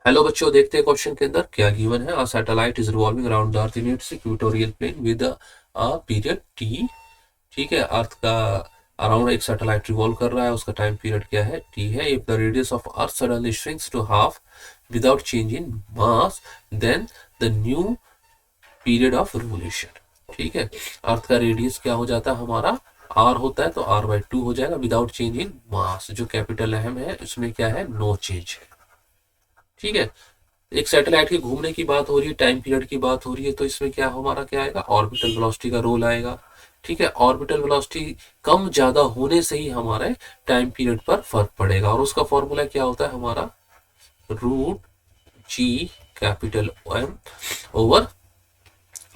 Hello बच्चों, देखते हैं क्वेश्चन के अंदर क्या गिवन है। A satellite is revolving around the earth in its equatorial plane with a period T. ठीक है, अर्थ का अराउंड एक सैटेलाइट रिवॉल्व कर रहा है, उसका टाइम पीरियड क्या है, टी है। If the radius of earth suddenly shrinks to half without change in mass, then the new period of revolution. ठीक है, अर्थ का रेडियस क्या हो जाता है हमारा, आर होता है, तो r/2 हो जाएगा विदाउट चेंज इन मास। जो कैपिटल एम है उसमें क्या है, नो चेंज है। ठीक है, एक सैटेलाइट के घूमने की बात हो रही है, टाइम पीरियड की बात हो रही है, तो इसमें क्या हमारा क्या आएगा, ऑर्बिटल वेलोसिटी का रोल आएगा। ठीक है, ऑर्बिटल वेलोसिटी कम ज्यादा होने से ही हमारे टाइम पीरियड पर फर्क पड़ेगा, और उसका फॉर्मूला क्या होता है हमारा, root G capital M over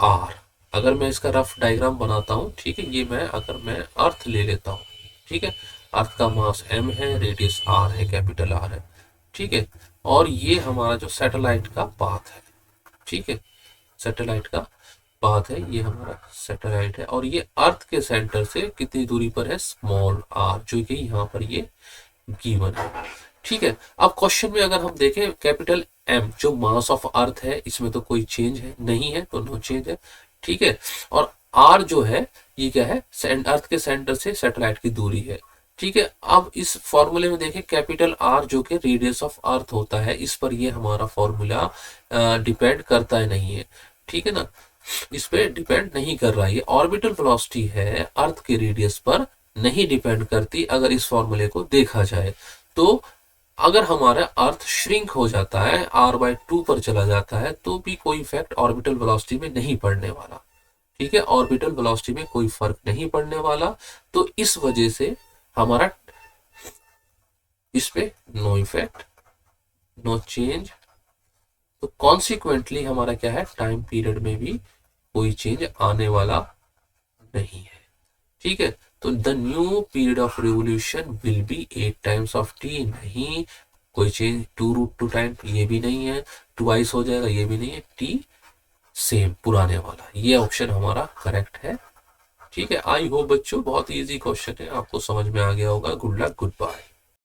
R. अगर मैं इसका रफ डायग्राम बनाता हूं, ठीक है, ये अगर मैं अर्थ ले लेता हूं, ठीक है, अर्थ का मास m है, रेडियस r है, कैपिटल R है। ठीक है, और ये हमारा जो सैटेलाइट का पाथ है, ठीक है, सैटेलाइट का पाथ है, ये हमारा सैटेलाइट है, और ये अर्थ के सेंटर से कितनी दूरी पर है, स्मॉल r, जो कि यहाँ पर ये गिवन है। ठीक है, अब क्वेश्चन में अगर हम देखें, कैपिटल M जो मास ऑफ अर्थ है, इसमें तो कोई चेंज है नहीं है, तो नो चेंज है। ठीक है, और R जो है ये क्या है, अर्थ के सेंटर से सैटेलाइट की दूरी है। ठीक है, अब इस फॉर्मूले में देखें, कैपिटल R जो कि रेडियस ऑफ अर्थ होता है, इस पर ये हमारा फॉर्मूला डिपेंड करता है नहीं है। ठीक है ना, इस पे डिपेंड नहीं कर रहा है। ये ऑर्बिटल वेलोसिटी है, अर्थ के रेडियस पर नहीं डिपेंड करती। अगर इस फॉर्मूले को देखा जाए तो अगर हमारा अर्थ श्रिंक हो जाता है, r/2 पर चला जाता है, तो भी कोई इफेक्ट ऑर्बिटल वेलोसिटी में नहीं पड़ने वाला। ठीक है, ऑर्बिटल वेलोसिटी में कोई फर्क नहीं पड़ने वाला, तो इस वजह से हमारा इस पे नो इफेक्ट, नो चेंज। तो कॉन्सिक्वेंटली हमारा क्या है, टाइम पीरियड में भी कोई चेंज आने वाला नहीं है। ठीक है, तो the new period of revolution will be 8 times of T, नहीं कोई चेंज, 2√2 टाइम ये भी नहीं है, ट्वाइस हो जाएगा ये भी नहीं है, टी सेम पुराने वाला, ये ऑप्शन हमारा करेक्ट है। ठीक है, आई होप बच्चों बहुत इजी क्वेश्चन है, आपको समझ में आ गया होगा। Good luck, good bye.